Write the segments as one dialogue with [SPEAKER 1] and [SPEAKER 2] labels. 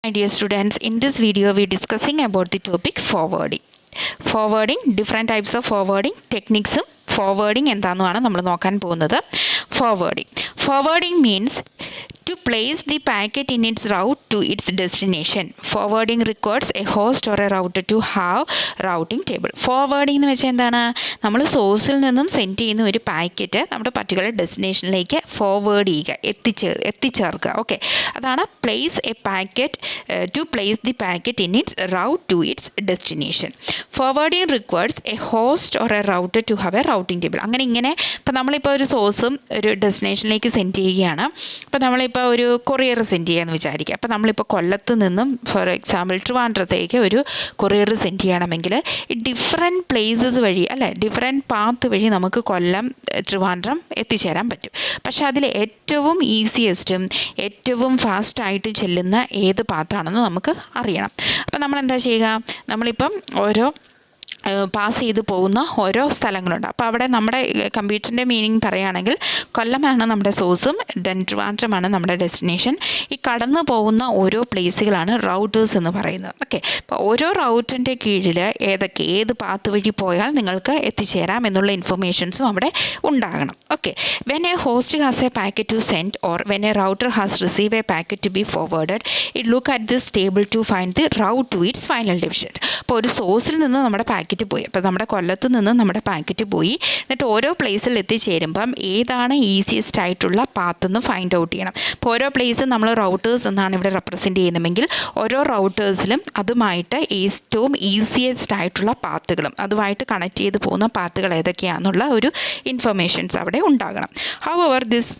[SPEAKER 1] My dear students, in this video we are discussing about the topic forwarding. Forwarding, different types of forwarding techniques. Forwarding എന്താണെന്നാണ് നമ്മൾ നോക്കാൻ പോകുന്നത്. Forwarding means to place the packet in its route to its destination. Forwarding requires a host or a router to have routing table. Forwarding എന്ന് വെച്ചാൽ എന്താണ്? നമ്മൾ സോഴ്സിൽ നിന്നും സെൻഡ് ചെയ്യുന്ന ഒരു പാക്കറ്റ് നമ്മുടെ പർട്ടിക്കുലർ ഡെസ്റ്റിനേഷനിലേക്ക് ഫോർവേഡ് ചെയ്യുക, എത്തിച്ചേർക്കുക. ഓക്കെ, അതാണ് place a packet to place the packet in its route to its destination. Forwarding requires a host or a router to have a routing table. ഇങ്ങനെ ഇപ്പം നമ്മളിപ്പോൾ ഒരു സോഴ്സും ഒരു ഡെസ്റ്റിനേഷനിലേക്ക് സെൻഡ് ചെയ്യുകയാണ്. അപ്പോൾ നമ്മളിപ്പോൾ ഒരു കൊറിയർ സെൻഡ് ചെയ്യാമെന്ന് വിചാരിക്കുക. അപ്പോൾ നമ്മളിപ്പോൾ കൊല്ലത്ത് നിന്നും ഫോർ എക്സാമ്പിൾ ട്രിവാൻഡ്രത്തേക്ക് ഒരു കൊറിയർ സെൻഡ് ചെയ്യണമെങ്കിൽ ഡിഫറെൻറ്റ് പ്ലേസസ് വഴി ഡിഫറെൻറ്റ് പാത്ത് വഴി നമുക്ക് കൊല്ലം ട്രിവാൻഡ്രം എത്തിച്ചേരാൻ പറ്റും. പക്ഷേ അതിൽ ഏറ്റവും ഈസിയസ്റ്റും ഏറ്റവും ഫാസ്റ്റായിട്ട് ചെല്ലുന്ന ഏത് പാത്താണെന്ന് നമുക്ക് അറിയണം. അപ്പോൾ നമ്മൾ എന്താ ചെയ്യുക? നമ്മളിപ്പം ഓരോ പാസ് ചെയ്ത് പോകുന്ന ഓരോ സ്ഥലങ്ങളുണ്ട്. അപ്പോൾ അവിടെ നമ്മുടെ കമ്പ്യൂട്ടറിൻ്റെ മീനിങ് പറയുകയാണെങ്കിൽ കൊല്ലമാണ് നമ്മുടെ സോഴ്സും ട്രിവാൻഡ്രമാണ് നമ്മുടെ ഡെസ്റ്റിനേഷൻ. ഈ കടന്നു പോകുന്ന ഓരോ പ്ലേസുകളാണ് റൗട്ടേഴ്സ് എന്ന് പറയുന്നത്. ഓക്കെ, അപ്പോൾ ഓരോ റൗട്ടറിൻ്റെ കീഴിൽ ഏത് പാത്ത് വഴി പോയാൽ നിങ്ങൾക്ക് എത്തിച്ചേരാം എന്നുള്ള ഇൻഫർമേഷൻസും അവിടെ ഉണ്ടാകണം. Okay, when a host has a packet to send or when a router has receive a packet to be forwarded it look at this table to find the route to its final destination. അപ്പോൾ ഒരു സോഴ്സിൽ നിന്ന് നമ്മുടെ packet പോയി, അപ്പോൾ നമ്മുടെ കൊല്ലത്ത് നിന്ന് നമ്മുടെ പാക്കറ്റ് പോയി, എന്നിട്ട് ഓരോ പ്ലേസിൽ എത്തിച്ചേരുമ്പം ഏതാണ് ഈസിയസ്റ്റ് ആയിട്ടുള്ള പാത്ത് എന്ന് ഫൈൻഡ് ഔട്ട് ചെയ്യണം. അപ്പോൾ ഓരോ പ്ലേസും നമ്മൾ റൗട്ടേഴ്സ് എന്നാണ് ഇവിടെ റെപ്രസെൻറ്റ് ചെയ്യുന്നതെങ്കിൽ ഓരോ റൗട്ടേഴ്സിലും അതുമായിട്ട് ഏറ്റവും ഈസിയസ്റ്റ് ആയിട്ടുള്ള പാത്തുകളും അതുമായിട്ട് കണക്ട് ചെയ്ത് പോകുന്ന പാത്തുകൾ ഏതൊക്കെയാണെന്നുള്ള ഒരു ഇൻഫർമേഷൻസ് അവിടെ ഉണ്ടാകണം. However this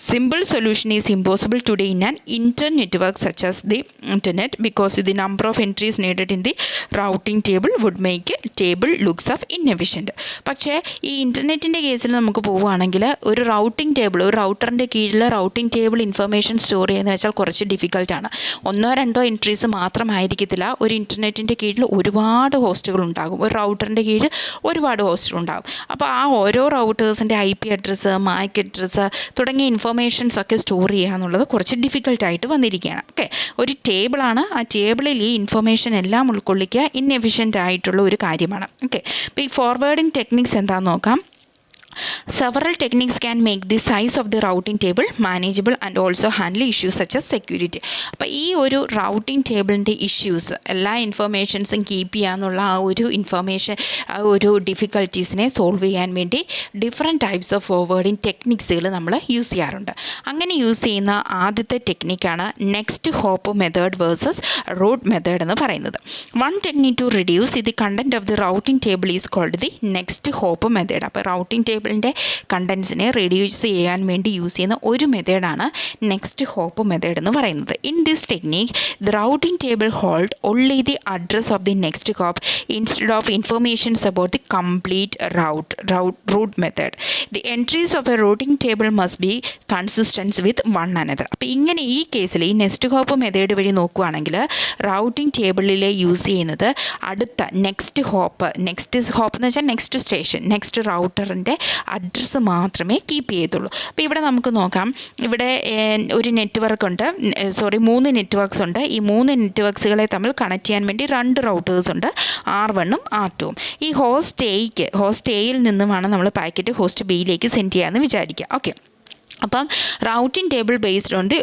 [SPEAKER 1] simple solution is impossible today in an internet network such as the internet because the number of entries needed in the routing table would make a table looks of inefficient. പക്ഷേ ഈ ഇൻ്റർനെറ്റിൻ്റെ കേസിൽ നമുക്ക് പോവുകയാണെങ്കിൽ ഒരു routing table, ഒരു റൗട്ടറിൻ്റെ കീഴിൽ routing table information store ചെയ്യുന്നത് വെച്ചാൽ കുറച്ച് ഡിഫിക്കൽട്ടാണ്. 1-2 എൻട്രീസ് മാത്രമായിരിക്കത്തില്ല. ഒരു ഇൻ്റർനെറ്റിൻ്റെ കീഴിൽ ഒരുപാട് ഹോസ്റ്റുകൾ ഉണ്ടാകും, ഒരു റൗട്ടറിൻ്റെ കീഴിൽ ഒരുപാട് ഹോസ്റ്റുകൾ ഉണ്ടാകും. അപ്പോൾ ആ ഓരോ റൗട്ടേഴ്സിൻ്റെ IP അഡ്രസ്സ്, MAC അഡ്രസ്സ് തുടങ്ങിയ ഇൻഫർമേഷൻസ് ഒക്കെ സ്റ്റോർ ചെയ്യുക എന്നുള്ളത് കുറച്ച് ഡിഫിക്കൽട്ടായിട്ട് വന്നിരിക്കുകയാണ്. ഓക്കെ, ഒരു ടേബിളാണ്, ആ ടേബിളിൽ ഈ ഇൻഫർമേഷൻ എല്ലാം ഉൾക്കൊള്ളിക്കുക ഇൻഎഫിഷ്യൻ്റ് ആയിട്ടുള്ള ഒരു കാര്യമാണ്. ഓക്കെ, അപ്പോൾ ഈ ഫോർവേഡിംഗ് ടെക്നിക്സ് എന്താണെന്ന് നോക്കാം. Several techniques can make the size of the routing table manageable and also handle issues such as security. അപ്പോൾ ഈ ഒരു റൗട്ടിംഗ് ടേബിളിൻ്റെ ഇഷ്യൂസ് എല്ലാ ഇൻഫർമേഷൻസും കീപ്പ് ചെയ്യാന്നുള്ള ആ ഒരു ഡിഫിക്കൽട്ടീസിനെ സോൾവ് ചെയ്യാൻ വേണ്ടി ഡിഫറെൻറ്റ് ടൈപ്സ് ഓഫ് ഫോർവേഡിംഗ് ടെക്നിക്സുകൾ നമ്മൾ യൂസ് ചെയ്യാറുണ്ട്. അങ്ങനെ യൂസ് ചെയ്യുന്ന ആദ്യത്തെ ടെക്നിക്കാണ് next hop method versus route method എന്ന് പറയുന്നത്. One technique to reduce the content of the routing table is called the next hop method. അപ്പോൾ റൗട്ടിംഗ് ടേബിളിൻ്റെ കണ്ടൻസിനെ റെഡ്യൂസ് ചെയ്യാൻ വേണ്ടി യൂസ് ചെയ്യുന്ന ഒരു മെത്തേഡാണ് നെക്സ്റ്റ് ഹോപ്പ് മെത്തേഡ് എന്ന് പറയുന്നത്. In this technique the routing table hold only the address of the next hop instead of informations about the complete route method. The entries of a routing table must be consistence with one another. അപ്പോൾ ഇങ്ങനെ ഈ കേസിൽ ഈ next hop method വഴി നോക്കുകയാണെങ്കിൽ routing ടേബിളിൽ use ചെയ്യുന്നത് അടുത്ത നെക്സ്റ്റ് ഹോപ്പ് എന്ന് വെച്ചാൽ നെക്സ്റ്റ് സ്റ്റേഷൻ, നെക്സ്റ്റ് റൗട്ടറിൻ്റെ അഡ്രസ്സ് മാത്രമേ കീപ്പ് ചെയ്യത്തുള്ളൂ. അപ്പോൾ ഇവിടെ നമുക്ക് നോക്കാം, ഇവിടെ ഒരു നെറ്റ്വർക്ക് ഉണ്ട്, 3 നെറ്റ്വർക്ക്സ് ഉണ്ട്. ഈ 3 നെറ്റ്വർക്ക്സുകളെ തമ്മിൽ കണക്ട് ചെയ്യാൻ വേണ്ടി 2 റൗട്ടേഴ്സ് ഉണ്ട്, R1ഉം R2ഉം. ഈ ഹോസ്റ്റ് എയിൽ നിന്നുമാണ് നമ്മൾ പാക്കറ്റ് ഹോസ്റ്റ് ബിയിലേക്ക് സെൻഡ് ചെയ്യാമെന്ന് വിചാരിക്കുക. ഓക്കെ, അപ്പം റൗട്ടിംഗ് ടേബിൾ ബേസ്ഡ് ഉണ്ട്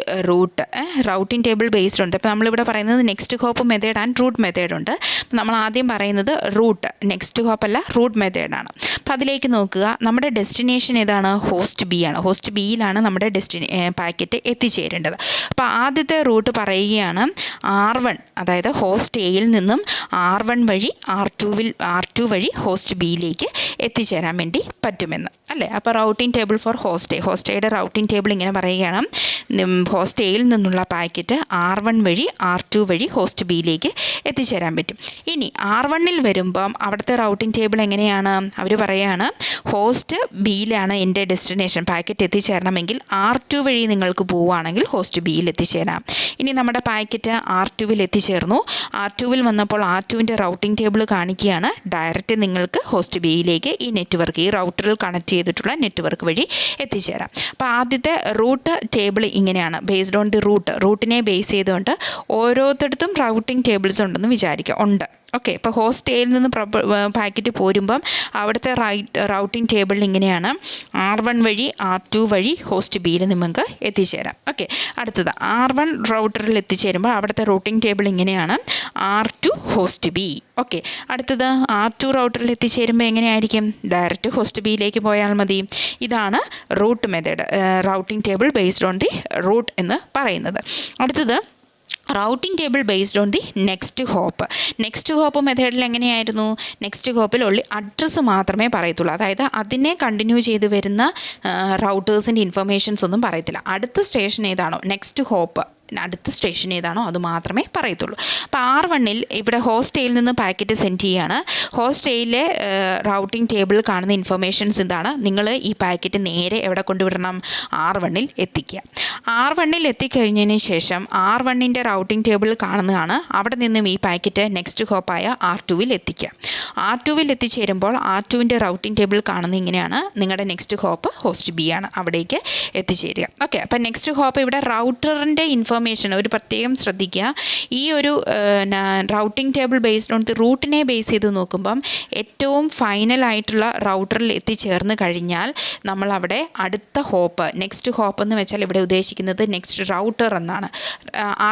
[SPEAKER 1] റൗട്ടിംഗ് ടേബിൾ ബേസ്ഡ് ഉണ്ട്. അപ്പോൾ നമ്മളിവിടെ പറയുന്നത് next hop method and route method ഉണ്ട്. നമ്മൾ ആദ്യം പറയുന്നത് റൂട്ട്, നെക്സ്റ്റ് ഹോപ്പ് അല്ല, റൂട്ട് മെത്തേഡാണ്. അപ്പോൾ അതിലേക്ക് നോക്കുക, നമ്മുടെ ഡെസ്റ്റിനേഷൻ ഏതാണ്? ഹോസ്റ്റ് ബി ആണ്. ഹോസ്റ്റ് ബിയിലാണ് നമ്മുടെ പാക്കറ്റ് എത്തിച്ചേരേണ്ടത്. അപ്പോൾ ആദ്യത്തെ റൂട്ട് പറയുകയാണ് R1, അതായത് ഹോസ്റ്റ് എയിൽ നിന്നും R1 വഴി R2 വഴി ഹോസ്റ്റ് ബിയിലേക്ക് എത്തിച്ചേരാൻ വേണ്ടി പറ്റുമെന്ന് അല്ലേ. അപ്പോൾ റൗട്ടിംഗ് ടേബിൾ ഫോർ ഹോസ്റ്റ് എയുടെ റൗട്ടിംഗ് ടേബിൾ ഇങ്ങനെ പറയുകയാണ്, ഹോസ്റ്റ് എയിൽ നിന്നുള്ള പാക്കറ്റ് R1 വഴി R2 വഴി ഹോസ്റ്റ് ബിയിലേക്ക് എത്തിച്ചേരാൻ പറ്റും. ഇനി R1ൽ വരുമ്പം അവിടുത്തെ റൗട്ടിംഗ് ടേബിൾ എങ്ങനെയാണ്? അവർ പറയുകയാണ് ഹോസ്റ്റ് ബിയിലാണ് എൻ്റെ ഡെസ്റ്റിനേഷൻ, പാക്കറ്റ് എത്തിച്ചേരണമെങ്കിൽ R2 വഴി നിങ്ങൾക്ക് പോവുകയാണെങ്കിൽ ഹോസ്റ്റ് ബിയിൽ എത്തിച്ചേരാം. ഇനി നമ്മുടെ പാക്കറ്റ് R2വിൽ എത്തിച്ചേർന്നു, R2വിൽ വന്നപ്പോൾ R2വിൻ്റെ റൗട്ടിംഗ് ടേബിൾ കാണിക്കുകയാണ്, ഡയറക്റ്റ് നിങ്ങൾക്ക് ഹോസ്റ്റ് ബിയിലേക്ക് ഈ റൗട്ടറിൽ കണക്ട് ചെയ്തിട്ടുള്ള നെറ്റ്വർക്ക് വഴി എത്തിച്ചേരാം. അപ്പോൾ ആദ്യത്തെ റൂട്ട് ടേബിൾ ഇങ്ങനെയാണ്. ബേസ്ഡ് ഓൺ ദി റൂട്ടിനെ ബേസ് ചെയ്തുകൊണ്ട് ഓരോരുത്തടത്തും റൗട്ടിംഗ് ടേബിൾസ് ഉണ്ടെന്ന് വിചാരിക്കുക, ഉണ്ട്. ഓക്കെ, ഇപ്പോൾ ഹോസ്റ്റ് എയിൽ നിന്ന് പാക്കറ്റ് പോരുമ്പം അവിടുത്തെ റൗട്ടിംഗ് ടേബിളിൽ ഇങ്ങനെയാണ്. R1 വഴി R2 വഴി ഹോസ്റ്റ് ബിയിൽ നിങ്ങൾക്ക് എത്തിച്ചേരാം. ഓക്കെ, അടുത്തത് R1 റൗട്ടറിൽ എത്തിച്ചേരുമ്പോൾ അവിടുത്തെ റൂട്ടിംഗ് ടേബിൾ ഇങ്ങനെയാണ്. R2 host B. ഓക്കെ, അടുത്തത് R2 റൗട്ടറിൽ എത്തിച്ചേരുമ്പോൾ എങ്ങനെയായിരിക്കും? ഡയറക്റ്റ് ഹോസ്റ്റ് ബിയിലേക്ക് പോയാൽ മതി. ഇതാണ് route method, routing table based on the route എന്ന് പറയുന്നത്. അടുത്തത് routing table based on the next hop മെത്തേഡിൽ എങ്ങനെയായിരുന്നു? നെക്സ്റ്റ് ഹോപ്പിൽ ഉള്ളി അഡ്രസ്സ് മാത്രമേ പറയത്തുള്ളൂ. അതായത് അതിനെ കണ്ടിന്യൂ ചെയ്ത് വരുന്ന റൗട്ടേഴ്സിൻ്റെ ഇൻഫർമേഷൻസ് ഒന്നും പറയത്തില്ല. അടുത്ത സ്റ്റേഷൻ ഏതാണോ, നെക്സ്റ്റ് ഹോപ്പ് അടുത്ത സ്റ്റേഷൻ ഏതാണോ അത് മാത്രമേ പറയത്തുള്ളൂ. അപ്പോൾ R1-ൽ ഇവിടെ ഹോസ്റ്റ് എയിൽ നിന്ന് പാക്കറ്റ് സെൻഡ് ചെയ്യുകയാണ്. ഹോസ്റ്റ് എയിലെ റൗട്ടിംഗ് ടേബിളിൽ കാണുന്ന ഇൻഫർമേഷൻസ് എന്താണ്? നിങ്ങൾ ഈ പാക്കറ്റ് നേരെ എവിടെ കൊണ്ടുവിടണം? R1-ൽ എത്തിക്കുക. R1-ൽ എത്തിക്കഴിഞ്ഞതിന് ശേഷം R1-ൻ്റെ റൗട്ടിംഗ് ടേബിളിൽ കാണുന്നതാണ്. അവിടെ നിന്നും ഈ പാക്കറ്റ് നെക്സ്റ്റ് ഹോപ്പായ R2-വിൽ എത്തിക്കുക. R2-വിൽ എത്തിച്ചേരുമ്പോൾ R2-ൻ്റെ റൗട്ടിംഗ് ടേബിൾ കാണുന്നത് ഇങ്ങനെയാണ്. നിങ്ങളുടെ നെക്സ്റ്റ് ഹോപ്പ് ഹോസ്റ്റ് ബി ആണ്, അവിടേക്ക് എത്തിച്ചേരുക. ഓക്കെ, അപ്പോൾ നെക്സ്റ്റ് ഹോപ്പ് ഇവിടെ റൗട്ടറിൻ്റെ ഇൻഫർമേഷൻ ഒരു പ്രത്യേകം ശ്രദ്ധിക്കുക. ഈ ഒരു routing table based on the റൂട്ടിനെ ബേസ് ചെയ്ത് നോക്കുമ്പം ഏറ്റവും ഫൈനലായിട്ടുള്ള റൗട്ടറിൽ എത്തിച്ചേർന്ന് കഴിഞ്ഞാൽ നമ്മൾ അവിടെ അടുത്ത ഹോപ്പ്, നെക്സ്റ്റ് ഹോപ്പ് എന്ന് വെച്ചാൽ ഇവിടെ ഉദ്ദേശിക്കുന്നത് നെക്സ്റ്റ് റൗട്ടർ എന്നാണ്.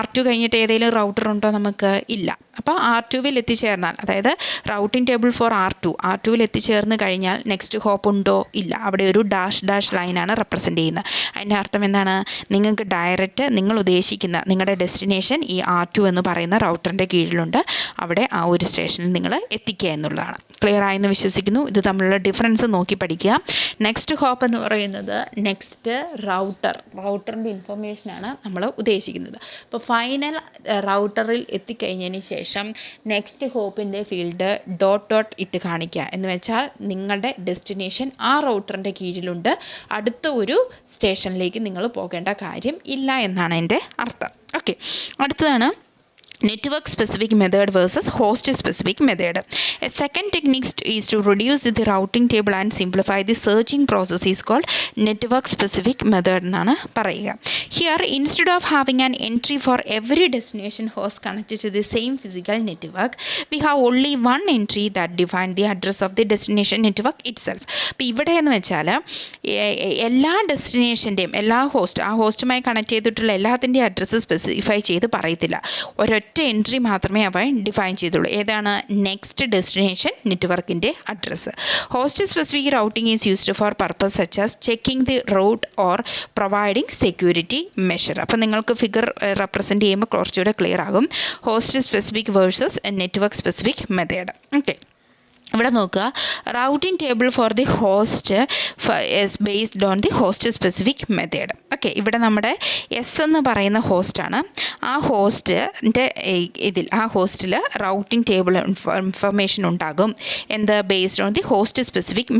[SPEAKER 1] R2 കഴിഞ്ഞിട്ട് ഏതെങ്കിലും റൗട്ടർ ഉണ്ടോ? നമുക്ക് ഇല്ല. അപ്പോൾ R2-വിൽ എത്തിച്ചേർന്നാൽ, അതായത് റൗട്ടിംഗ് ടേബിൾ ഫോർ R2-വിൽ എത്തിച്ചേർന്ന് കഴിഞ്ഞാൽ നെക്സ്റ്റ് ഹോപ്പ് ഉണ്ടോ? ഇല്ല. അവിടെ ഒരു ഡാഷ് ലൈനാണ് റെപ്രസെൻ്റ് ചെയ്യുന്നത്. അതിൻ്റെ അർത്ഥം എന്താണ്? നിങ്ങൾക്ക് ഡയറക്റ്റ് നിങ്ങൾ ഉദ്ദേശിക്കുന്ന നിങ്ങളുടെ ഡെസ്റ്റിനേഷൻ ഈ R2 എന്ന് പറയുന്ന റൗട്ടറിൻ്റെ കീഴിലുണ്ട്. അവിടെ ആ ഒരു സ്റ്റേഷനിൽ നിങ്ങൾ എത്തിക്കുക എന്നുള്ളതാണ്. ക്ലിയർ ആയെന്ന് വിശ്വസിക്കുന്നു. ഇത് തമ്മിലുള്ള ഡിഫറൻസ് നോക്കി പഠിക്കുക. നെക്സ്റ്റ് ഹോപ്പ് എന്ന് പറയുന്നത് നെക്സ്റ്റ് റൗട്ടറിൻ്റെ ഇൻഫർമേഷനാണ് നമ്മൾ ഉദ്ദേശിക്കുന്നത്. അപ്പോൾ ഫൈനൽ റൗട്ടറിൽ എത്തിക്കഴിഞ്ഞതിന് ശേഷം നെക്സ്റ്റ് ഹോപ്പിൻ്റെ ഫീൽഡ് ഡോട്ട് ഇട്ട് കാണിക്കുക. എന്ന് വെച്ചാൽ നിങ്ങളുടെ ഡെസ്റ്റിനേഷൻ ആ റൗട്ടറിൻ്റെ കീഴിലുണ്ട്, അടുത്ത ഒരു സ്റ്റേഷനിലേക്ക് നിങ്ങൾ പോകേണ്ട കാര്യം ഇല്ല എന്നാണ് എൻ്റെ അർത്ഥം. ഓക്കെ, അടുത്തതാണ് network specific method versus host specific method. A second technique is to reduce the routing table and simplify the searching process is called network specific method എന്നാണ് പറയുക. Here, instead of having an entry for every destination host connected to the same physical network, we have only one entry that defines the address of the destination network itself. അപ്പോൾ ഇവിടെ എന്ന് വെച്ചാൽ എല്ലാ ഡെസ്റ്റിനേഷൻ്റെയും ആ ഹോസ്റ്റുമായി connect ചെയ്തിട്ടുള്ള എല്ലാത്തിൻ്റെയും address specify ചെയ്ത് പറയത്തില്ല. ഒരൊറ്റ എൻട്രി മാത്രമേ അവ ഡിഫൈൻ ചെയ്തുള്ളൂ. ഏതാണ്? നെക്സ്റ്റ് ഡെസ്റ്റിനേഷൻ നെറ്റ്വർക്കിൻ്റെ address. Host specific routing is used for purpose such as checking the route or providing security measure. അപ്പോൾ നിങ്ങൾക്ക് ഫിഗർ റെപ്രസെൻറ്റ് ചെയ്യുമ്പോൾ കുറച്ചുകൂടെ ക്ലിയർ ആകും. Host specific versus network specific method. Okay, ഇവിടെ നോക്കുക. Routing table for the host is based on the host specific method. Okay, ഇവിടെ നമ്മുടെ S എന്ന് പറയുന്ന ഹോസ്റ്റാണ്. ആ ഹോസ്റ്റിൻ്റെ ആ ഹോസ്റ്റിൽ റൗട്ടിംഗ് ടേബിൾ ഇൻഫർമേഷൻ ഉണ്ടാകും. എന്ത്? Based on the host specific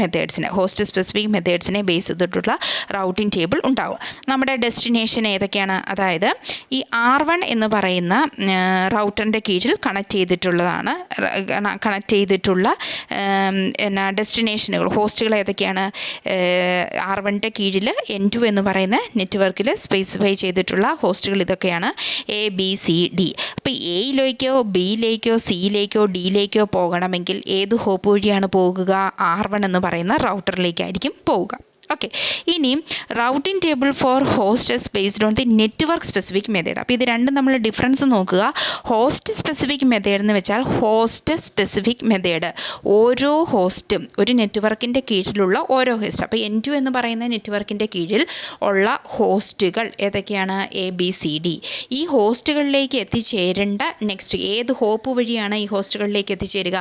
[SPEAKER 1] മെത്തേഡ്സിനെ ബേസ് ചെയ്തിട്ടുള്ള റൗട്ടിംഗ് ടേബിൾ ഉണ്ടാകും. നമ്മുടെ ഡെസ്റ്റിനേഷൻ ഏതൊക്കെയാണ്? അതായത് ഈ R1 എന്ന് പറയുന്ന റൗട്ടറിൻ്റെ കീഴിൽ കണക്ട് ചെയ്തിട്ടുള്ള ഡെസ്റ്റിനേഷനുകൾ, ഹോസ്റ്റുകൾ ഏതൊക്കെയാണ്? R1-ൻ്റെ കീഴിൽ N2 എന്ന് പറയുന്ന നെറ്റ്വർക്കിൽ സ്പെസിഫൈ ചെയ്തിട്ടുള്ള ഹോസ്റ്റുകൾ ഇതൊക്കെയാണ്: ABCD. അപ്പോൾ എയിലേക്കോ ബിയിലേക്കോ സിയിലേക്കോ ഡിയിലേക്കോ പോകണമെങ്കിൽ ഏത് ഹോപ്പ് വഴിയാണ് പോകുക? R1 എന്ന് പറയുന്ന റൗട്ടറിലേക്കായിരിക്കും പോവുക. ഓക്കെ, ഇനി routing table for host based on the network specific method. അപ്പോൾ ഇത് രണ്ടും നമ്മൾ ഡിഫറൻസ് നോക്കുക. ഹോസ്റ്റ് സ്പെസിഫിക് മെത്തേഡ് എന്ന് വെച്ചാൽ ഹോസ്റ്റ് സ്പെസിഫിക് മെത്തേഡ് ഓരോ ഹോസ്റ്റും ഒരു നെറ്റ്വർക്കിൻ്റെ കീഴിലുള്ള ഓരോ ഹോസ്റ്റ്. അപ്പോൾ N2 എന്ന് പറയുന്ന നെറ്റ്വർക്കിൻ്റെ കീഴിൽ ഉള്ള ഹോസ്റ്റുകൾ ഏതൊക്കെയാണ്? ABCD. ഈ ഹോസ്റ്റുകളിലേക്ക് എത്തിച്ചേരേണ്ട നെക്സ്റ്റ് ഏത് ഹോപ്പ് വഴിയാണ് ഈ ഹോസ്റ്റുകളിലേക്ക് എത്തിച്ചേരുക?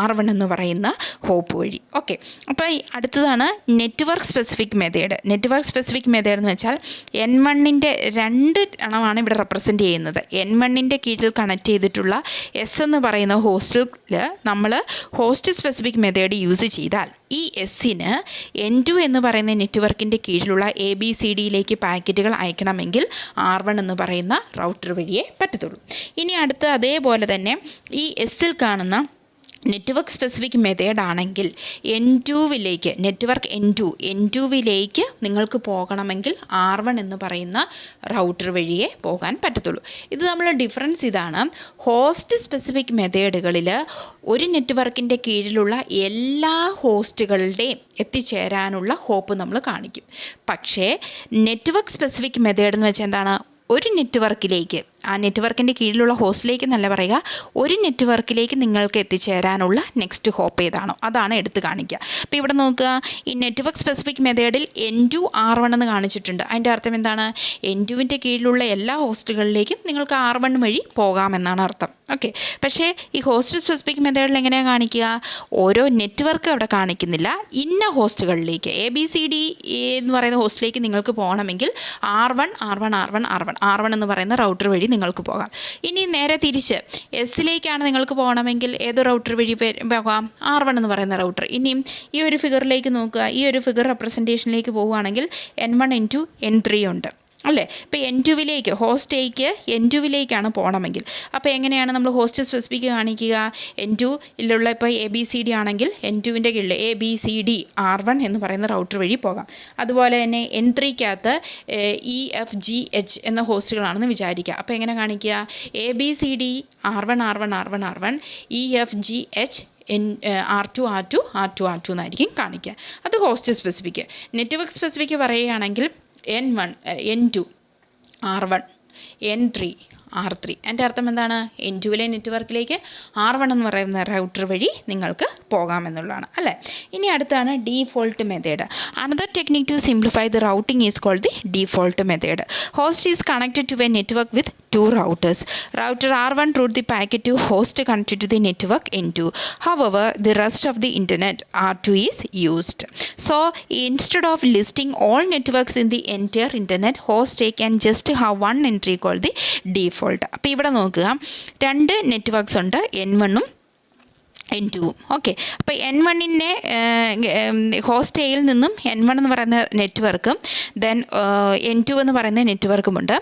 [SPEAKER 1] R1 എന്ന് പറയുന്ന ഹോപ്പ് വഴി. ഓക്കെ, അപ്പോൾ അടുത്തതാണ് network specific method. Network specific method എന്ന് വെച്ചാൽ N1-ൻ്റെ 2 എണ്ണമാണ് ഇവിടെ റെപ്രസെൻറ്റ് ചെയ്യുന്നത്. N1-ൻ്റെ കീഴിൽ കണക്ട് ചെയ്തിട്ടുള്ള S എന്ന് പറയുന്ന ഹോസ്റ്റിൽ നമ്മൾ ഹോസ്റ്റ് സ്പെസിഫിക് മെത്തേഡ് യൂസ് ചെയ്താൽ ഈ എസ്സിന് N2 എന്ന് പറയുന്ന നെറ്റ്വർക്കിൻ്റെ കീഴിലുള്ള ABCDയിലേക്ക് പാക്കറ്റുകൾ അയക്കണമെങ്കിൽ R1 എന്ന് പറയുന്ന റൗട്ടർ വഴിയേ പറ്റത്തുള്ളൂ. ഇനി അടുത്ത് അതേപോലെ തന്നെ ഈ എസ്സിൽ കാണുന്ന നെറ്റ്വർക്ക് സ്പെസിഫിക് മെത്തേഡ് ആണെങ്കിൽ N2വിലേക്ക് നെറ്റ്വർക്ക് N2വിലേക്ക് നിങ്ങൾക്ക് പോകണമെങ്കിൽ R1 എന്ന് പറയുന്ന റൗട്ടർ വഴിയേ പോകാൻ പറ്റത്തുള്ളൂ. ഇത് നമ്മൾ ഡിഫറൻസ് ഇതാണ്. ഹോസ്റ്റ് സ്പെസിഫിക് മെത്തേഡുകളിൽ ഒരു നെറ്റ്വർക്കിൻ്റെ കീഴിലുള്ള എല്ലാ ഹോസ്റ്റുകളുടെയും എത്തിച്ചേരാനുള്ള ഹോപ്പ് നമ്മൾ കാണിക്കും. പക്ഷേ നെറ്റ്വർക്ക് സ്പെസിഫിക് മെത്തേഡ് എന്ന് വെച്ചാൽ എന്താണ്? ഒരു നെറ്റ്വർക്കിലേക്ക്, ആ നെറ്റ്വർക്കിൻ്റെ കീഴിലുള്ള ഹോസ്റ്റിലേക്ക് എന്നല്ല പറയുക, ഒരു നെറ്റ്വർക്കിലേക്ക് നിങ്ങൾക്ക് എത്തിച്ചേരാനുള്ള നെക്സ്റ്റ് ഹോപ്പ് ഏതാണോ അതാണ് എടുത്ത് കാണിക്കുക. അപ്പോൾ ഇവിടെ നോക്കുക, ഈ നെറ്റ്വർക്ക് സ്പെസിഫിക് മെത്തേഡിൽ N2 R1 എന്ന് കാണിച്ചിട്ടുണ്ട്. അതിൻ്റെ അർത്ഥം എന്താണ്? N2വിൻ്റെ കീഴിലുള്ള എല്ലാ ഹോസ്റ്റുകളിലേക്കും നിങ്ങൾക്ക് R1 വഴി പോകാമെന്നാണ് അർത്ഥം. ഓക്കെ. പക്ഷേ ഈ ഹോസ്റ്റ് സ്പെസിഫിക് മെത്തേഡിൽ എങ്ങനെയാണ് കാണിക്കുക? ഓരോ നെറ്റ്വർക്ക് അവിടെ കാണിക്കുന്നില്ല, ഇന്ന ഹോസ്റ്റുകളിലേക്ക് ABCD എന്ന് പറയുന്ന ഹോസ്റ്റിലേക്ക് നിങ്ങൾക്ക് പോകണമെങ്കിൽ R1 എന്ന് പറയുന്ന റൗട്ടർ വഴി നിങ്ങൾക്ക് പോകാം. ഇനി നേരെ തിരിച്ച് എസിലേക്കാണ് നിങ്ങൾക്ക് പോകണമെങ്കിൽ ഏത് റൗട്ടർ വഴി പോകാം? R1 എന്ന് പറയുന്ന റൗട്ടർ. ഇനിയും ഈ ഒരു ഫിഗറിലേക്ക് നോക്കുക, ഈ ഒരു ഫിഗർ റെപ്രസെൻറ്റേഷനിലേക്ക് പോവുകയാണെങ്കിൽ N1 N2 N3 ഉണ്ട് അല്ലേ? ഇപ്പോൾ N2വിലേക്ക് ഹോസ്റ്റ് Aക്ക് N2വിലേക്കാണ് പോകണമെങ്കിൽ അപ്പോൾ എങ്ങനെയാണ് നമ്മൾ ഹോസ്റ്റ് സ്പെസിഫിക് കാണിക്കുക? N2യിലുള്ള ഇപ്പോൾ ABCD ആണെങ്കിൽ N2വിൻ്റെ കീഴിൽ ABCD R1 എന്ന് പറയുന്ന റൗട്ടർ വഴി പോകാം. അതുപോലെ തന്നെ N3കകത്ത് EFGH എന്ന ഹോസ്റ്റുകളാണെന്ന് വിചാരിക്കുക. അപ്പോൾ എങ്ങനെ കാണിക്കുക? ABCD R1 EFGH R2 എന്നായിരിക്കും കാണിക്കുക. അത് ഹോസ്റ്റ് സ്പെസിഫിക്. നെറ്റ്വർക്ക് സ്പെസിഫിക് പറയുകയാണെങ്കിൽ N1 N2 R1 N3 R3. എൻ്റെ അർത്ഥം എന്താണ്? N2വിലെ നെറ്റ്വർക്കിലേക്ക് R1 എന്ന് പറയുന്ന റൗട്ടർ വഴി നിങ്ങൾക്ക് പോകാമെന്നുള്ളതാണ് അല്ലേ? ഇനി അടുത്താണ് default method. Another technique to simplify the routing is called the default method. Host is connected to a network with two routers. Router R1 route the packet to host connected to the network N2. However, the rest of the internet R2 is used. So, instead of listing all networks in the entire internet, host A can just have one entry called the default. അപ്പോൾ ഇവിടെ നോക്കുക, രണ്ട് networks ഉണ്ട്, N1 N2. Okay. അപ്പോൾ N1നെ host എയിൽ നിന്നും N1 എന്ന് പറയുന്ന നെറ്റ്വർക്കും ദെൻ N2 എന്ന് പറയുന്ന നെറ്റ്വർക്കുമുണ്ട്.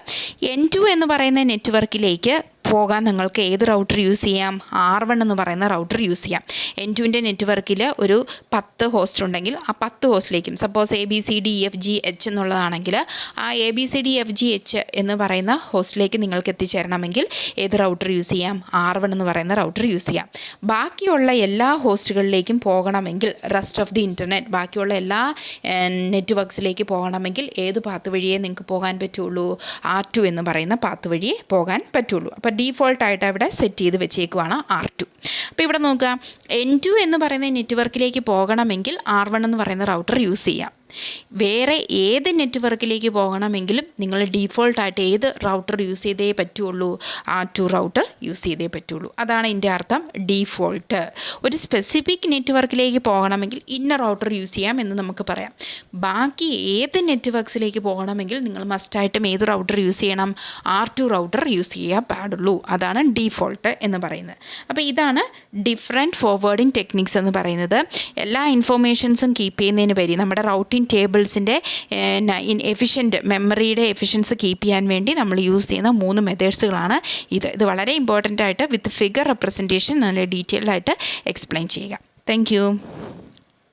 [SPEAKER 1] N2 എന്ന് പറയുന്ന നെറ്റ്വർക്കിലേക്ക് പോകാൻ നിങ്ങൾക്ക് ഏത് റൗട്ടർ യൂസ് ചെയ്യാം? R1 എന്ന് പറയുന്ന റൗട്ടർ യൂസ് ചെയ്യാം. N2വിൻ്റെ നെറ്റ്വർക്കിൽ ഒരു 10 ഹോസ്റ്റ് ഉണ്ടെങ്കിൽ ആ 10 ഹോസ്റ്റിലേക്കും, സപ്പോസ് ABCDEFGH എന്നുള്ളതാണെങ്കിൽ ആ ABCDEFGH എന്ന് പറയുന്ന ഹോസ്റ്റിലേക്ക് നിങ്ങൾക്ക് എത്തിച്ചേരണമെങ്കിൽ ഏത് റൗട്ടർ യൂസ് ചെയ്യാം? R1 എന്ന് പറയുന്ന റൗട്ടർ യൂസ് ചെയ്യാം. ബാക്കിയുള്ള എല്ലാ ഹോസ്റ്റുകളിലേക്കും പോകണമെങ്കിൽ, റെസ്റ്റ് ഓഫ് ദി ഇൻ്റർനെറ്റ്, ബാക്കിയുള്ള എല്ലാ നെറ്റ്വർക്ക്സിലേക്ക് പോകണമെങ്കിൽ ഏത് പാത്ത് വഴിയേ നിങ്ങൾക്ക് പോകാൻ പറ്റുള്ളൂ? R2 എന്ന് പറയുന്ന പാത്ത് വഴിയേ പോകാൻ പറ്റുള്ളൂ. അപ്പോൾ ഡീഫോൾട്ടായിട്ട് അവിടെ സെറ്റ് ചെയ്ത് വെച്ചേക്കുവാണ് R2. അപ്പോൾ ഇവിടെ നോക്കുക, N2 എന്ന് പറയുന്ന നെറ്റ്വർക്കിലേക്ക് പോകണമെങ്കിൽ R1 എന്ന് പറയുന്ന റൗട്ടർ യൂസ് ചെയ്യാം. വേറെ ഏത് നെറ്റ്വർക്കിലേക്ക് പോകണമെങ്കിലും നിങ്ങൾ ഡീഫോൾട്ടായിട്ട് ഏത് റൗട്ടർ യൂസ് ചെയ്തേ പറ്റുള്ളൂ? R2 റൗട്ടർ യൂസ് ചെയ്തേ പറ്റുള്ളൂ. അതാണ് ഇതിൻ്റെ അർത്ഥം ഡീഫോൾട്ട്. ഒരു സ്പെസിഫിക് നെറ്റ്വർക്കിലേക്ക് പോകണമെങ്കിൽ ഇന്ന റൗട്ടർ യൂസ് ചെയ്യാം എന്ന് നമുക്ക് പറയാം. ബാക്കി ഏത് നെറ്റ്വർക്ക്സിലേക്ക് പോകണമെങ്കിൽ നിങ്ങൾ മസ്റ്റായിട്ടും ഏത് റൗട്ടർ യൂസ് ചെയ്യണം? R2 റൗട്ടർ യൂസ് ചെയ്യാൻ പാടുള്ളൂ. അതാണ് ഡീഫോൾട്ട് എന്ന് പറയുന്നത്. അപ്പോൾ ഇതാണ് ഡിഫറെൻറ്റ് ഫോർവേഡിങ് ടെക്നിക്സ് എന്ന് പറയുന്നത്. എല്ലാ ഇൻഫോർമേഷൻസും കീപ്പ് ചെയ്യുന്നതിന് പരി നമ്മുടെ റൗട്ടിംഗ് ടേബിൾസിൻ്റെ മെമ്മറിയുടെ എഫിഷ്യൻസി കീപ്പ് ചെയ്യാൻ വേണ്ടി നമ്മൾ യൂസ് ചെയ്യുന്ന 3 മെത്തേഡ്സുകളാണ് ഇത് വളരെ ഇമ്പോർട്ടൻ്റ് ആയിട്ട് വിത്ത് ഫിഗർ റെപ്രസെൻറ്റേഷൻ നല്ല ഡീറ്റെയിൽഡ് ആയിട്ട് എക്സ്പ്ലെയിൻ ചെയ്യുക. Thank you.